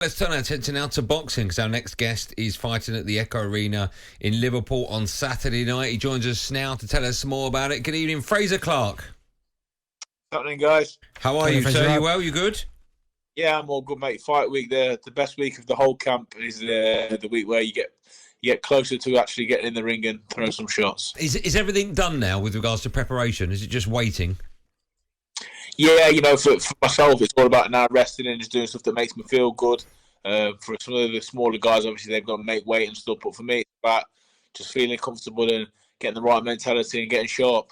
Let's turn our attention now to boxing because our next guest is fighting at the Echo Arena in Liverpool on Saturday night. He joins us now to tell us more about it. Good evening, Frazer Clarke. What's happening, guys? How are you, sir? You well? You good? Yeah, I'm all good, mate. Fight week, the best week of the whole camp is the week where you get closer to actually getting in the ring and throw some shots. Is everything done now with regards to preparation? Is it just waiting? Yeah, for myself, it's all about now resting and just doing stuff that makes me feel good. For some of the smaller guys, obviously, they've got to make weight and stuff. But for me, it's about just feeling comfortable and getting the right mentality and getting sharp.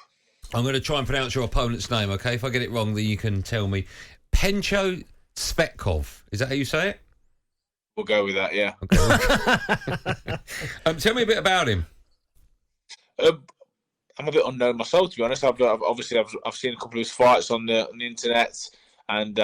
I'm going to try and pronounce your opponent's name, okay? If I get it wrong, then you can tell me. Pencho Spetkov. Is that how you say it? We'll go with that, yeah. Okay. Tell me a bit about him. I'm a bit unknown myself, to be honest. I've seen a couple of his fights on the internet, and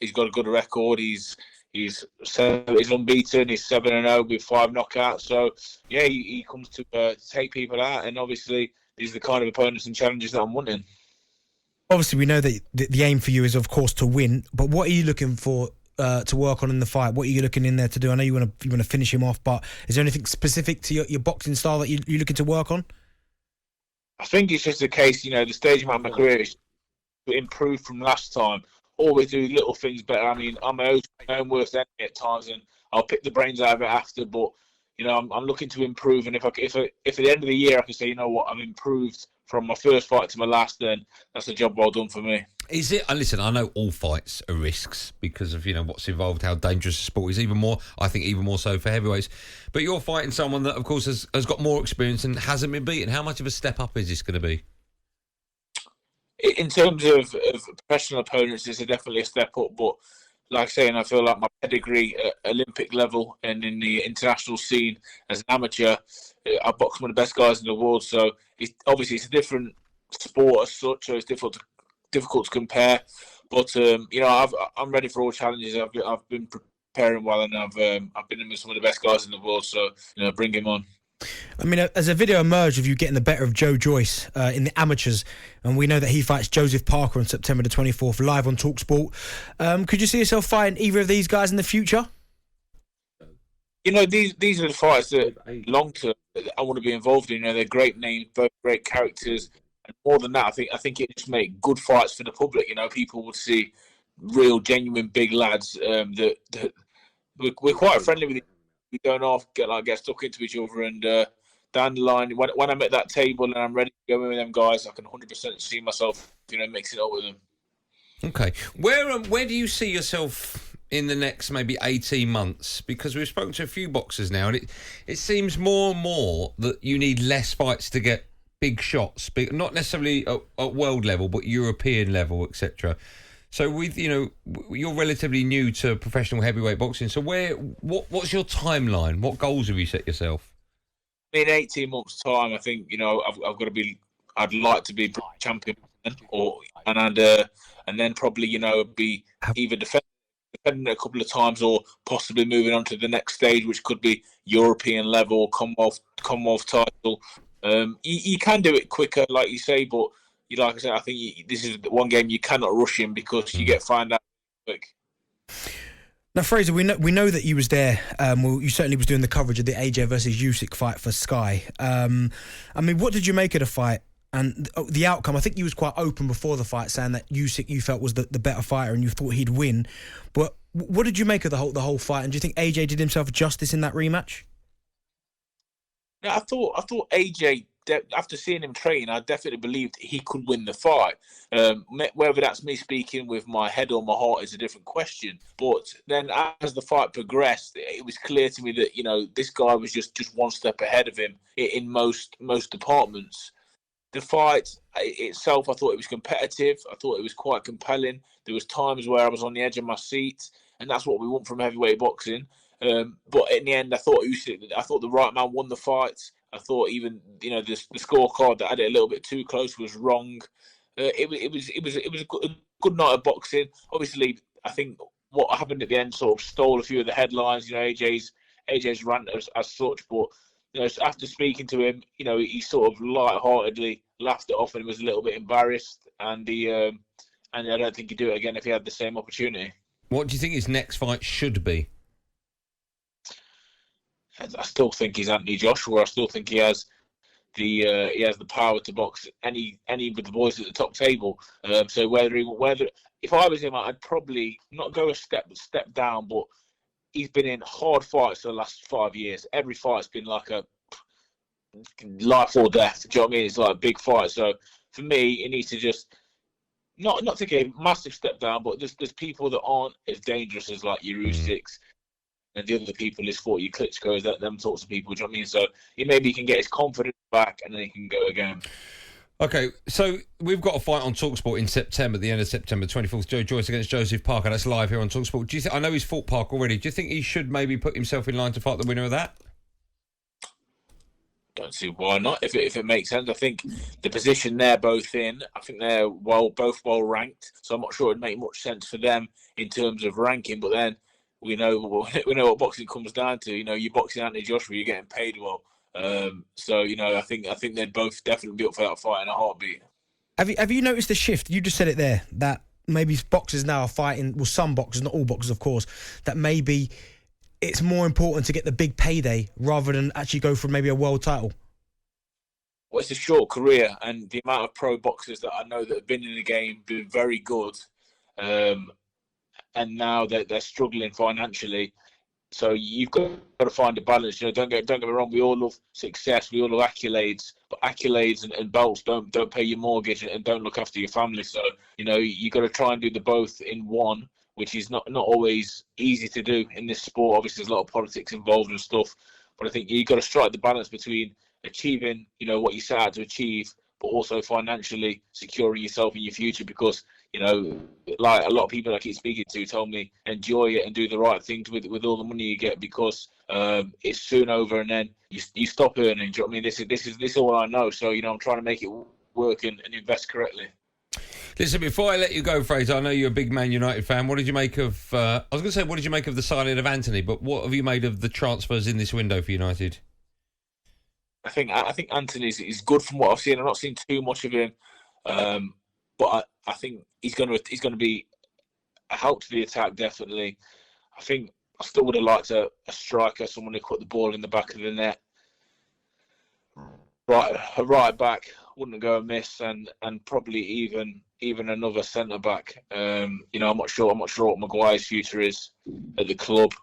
he's got a good record. He's unbeaten. He's 7-0 with 5 knockouts. So yeah, he comes to take people out, and obviously these are the kind of opponents and challenges that I'm wanting. Obviously, we know that the aim for you is, of course, to win. But what are you looking for to work on in the fight? What are you looking in there to do? I know you want to finish him off, but is there anything specific to your boxing style that you're looking to work on? I think it's just a case, the stage of my career is to improve from last time. Always do little things better. I mean, I'm my own worst enemy at times, and I'll pick the brains out of it after. But I'm looking to improve, and if at the end of the year I can say, you know what, I've improved from my first fight to my last, then that's a job well done for me. Is it? And listen, I know all fights are risks because of what's involved, how dangerous the sport is. Even more so for heavyweights. But you're fighting someone that, of course, has got more experience and hasn't been beaten. How much of a step up is this going to be? In terms of professional opponents, it's definitely a step up. But like I say, I feel like my pedigree at Olympic level and in the international scene as an amateur, I box one of the best guys in the world. So it's a different sport as such, so it's difficult to compare. But I'm ready for all challenges. I've been preparing well, and I've been in with some of the best guys in the world. So bring him on. I mean, as a video emerged of you getting the better of Joyce in the amateurs, and we know that he fights Joseph Parker on September the 24th, live on talkSPORT. Could you see yourself fighting either of these guys in the future? These are the fights that long term I want to be involved in. They're great names, both great characters, and more than that, I think it just make good fights for the public. People would see real, genuine big lads that we're quite friendly with. We don't get stuck into each other, and down the line, when I'm at that table and I'm ready to go in with them guys, I can 100% see myself, mixing up with them. Okay, where do you see yourself in the next maybe 18 months? Because we've spoken to a few boxers now, and it seems more and more that you need less fights to get big shots, not necessarily at world level, but European level, etc. So with you're relatively new to professional heavyweight boxing. So what's your timeline? What goals have you set yourself? In 18 months' time, I think I've got to be. I'd like to be champion, and then probably be either defending it a couple of times or possibly moving on to the next stage, which could be European level or Commonwealth title. You can do it quicker, like you say, but. Like I said, I think this is one game you cannot rush in because you get found out quick. Now, Frazer, we know that you was there. You certainly was doing the coverage of the AJ versus Usyk fight for Sky. I mean, what did you make of the fight and the outcome? I think you was quite open before the fight, saying that Usyk you felt was the better fighter and you thought he'd win. But what did you make of the whole fight? And do you think AJ did himself justice in that rematch? Yeah, I thought AJ. After seeing him train, I definitely believed he could win the fight. Whether that's me speaking with my head or my heart is a different question. But then as the fight progressed, it was clear to me that, this guy was just one step ahead of him in most departments. The fight itself, I thought it was competitive. I thought it was quite compelling. There was times where I was on the edge of my seat, and that's what we want from heavyweight boxing. But in the end, I thought the right man won the fight. I thought even the scorecard that had it a little bit too close was wrong. It was a good night of boxing. Obviously, I think what happened at the end sort of stole a few of the headlines. AJ's rant as such, but after speaking to him, he sort of lightheartedly laughed it off and was a little bit embarrassed. And I don't think he'd do it again if he had the same opportunity. What do you think his next fight should be? I still think he's Anthony Joshua. I still think he has the power to box any of the boys at the top table. So whether if I was him, I'd probably not go a step down, but he's been in hard fights for the last 5 years. Every fight's been like a life or death. Do you know what I mean? It's like a big fight. So for me, he needs to just not take a massive step down, but there's people that aren't as dangerous as like your Usyks and the other people is 40 Klitschko's, them sorts of people. Do you know what I mean? So maybe he can get his confidence back and then he can go again. Okay, so we've got a fight on talkSPORT in September, the end of September 24th. Joyce against Joseph Parker. That's live here on talkSPORT. Do you think? I know he's fought Parker already. Do you think he should maybe put himself in line to fight the winner of that? Don't see why not. If it makes sense, I think the position they're both in, I think they're both well ranked. So I'm not sure it'd make much sense for them in terms of ranking. But then we know what boxing comes down to. You're boxing Anthony Joshua, you're getting paid well. So I think they'd both definitely be up for that fight in a heartbeat. Have you noticed the shift? You just said it there, that maybe boxers now are fighting, well, some boxers, not all boxers, of course, that maybe it's more important to get the big payday rather than actually go for maybe a world title. Well, it's a short career, and the amount of pro boxers that I know that have been in the game, been very good, and now they're struggling financially. So you've got to find a balance. Don't get me wrong. We all love success. We all love accolades, but accolades and belts don't pay your mortgage and don't look after your family. So you got to try and do the both in one, which is not always easy to do in this sport. Obviously, there's a lot of politics involved and stuff, but I think you've got to strike the balance between achieving what you set out to achieve, but also financially securing yourself in your future, because like a lot of people I keep speaking to told me, enjoy it and do the right things with all the money you get, because it's soon over and then you stop earning. Do you know what I mean? This is all I know. So I'm trying to make it work and invest correctly. Listen, before I let you go, Frazer, I know you're a big Man United fan. What did you make of? I was going to say, what did you make of the signing of Anthony? But what have you made of the transfers in this window for United? I think Anthony is good from what I've seen. I've not seen too much of him, but I think he's going to be a help to the attack, definitely. I think I still would have liked a striker, someone who put the ball in the back of the net. A right back wouldn't go amiss, and probably even another centre back. I'm not sure what Maguire's future is at the club.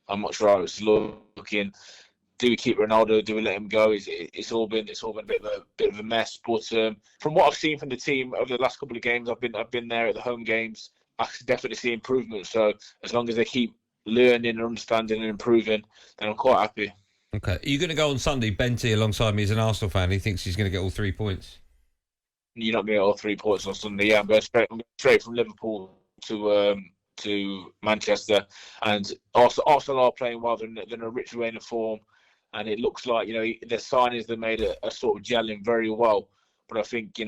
I'm not sure how it's looking. Do we keep Ronaldo? Do we let him go? It's all been a bit of a mess. But from what I've seen from the team over the last couple of games, I've been there at the home games. I can definitely see improvement. So as long as they keep learning and understanding and improving, then I'm quite happy. Okay, are you going to go on Sunday? Benty alongside me as an Arsenal fan. He thinks he's going to get all 3 points. You're not going to get all 3 points on Sunday. Yeah, I'm going straight from Liverpool to Manchester, and Arsenal are playing well. They're in a rich vein of form. And it looks like their signings they made are sort of gelling very well. But I think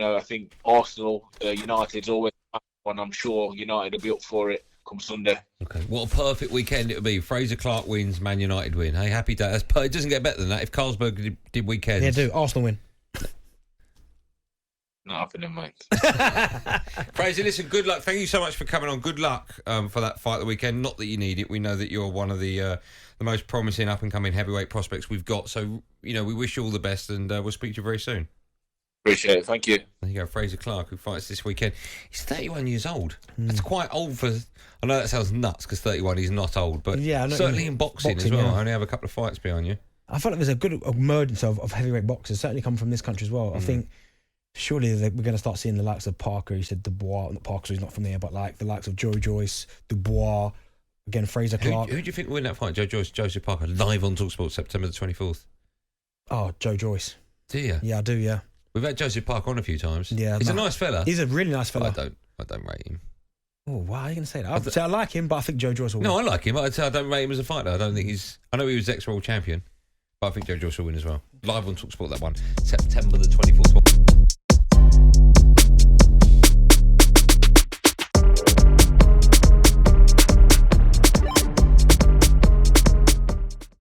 Arsenal, United's always one. I'm sure United will be up for it come Sunday. Okay, what a perfect weekend it would be. Frazer Clarke wins, Man United win. Hey, happy day. It doesn't get better than that. If Carlsberg did weekends, Yeah, do Arsenal win. Not happening, mate. Frazer, listen, good luck. Thank you so much for coming on. Good luck for that fight the weekend. Not that you need it. We know that you're one of the most promising up-and-coming heavyweight prospects we've got. So, we wish you all the best, and we'll speak to you very soon. Appreciate it. Thank you. There you go, Frazer Clarke, who fights this weekend. He's 31 years old. That's quite old for... I know that sounds nuts, because 31 is not old, but certainly in boxing as well. Yeah. I only have a couple of fights behind you. I feel like there's a good emergence of heavyweight boxers, certainly come from this country as well. I think surely we're going to start seeing the likes of Parker. He said Dubois, not Parker, so he's not from there, but like the likes of Joyce, Dubois, again, Frazer Clarke. Who do you think will win that fight? Joyce, Joseph Parker, live on talkSPORT, September the 24th. Oh, Joyce. Do you? Yeah, I do, yeah. We've had Joseph Parker on a few times. Yeah, he's a nice fella. He's a really nice fella. I don't rate him. Oh, why are you going to say that? I'd say I like him, but I think Joyce will win. No, I like him. I'd say I don't rate him as a fighter. I don't think I know he was ex-world champion, but I think Joyce will win as well. Live on talkSPORT, that one. September the 24th.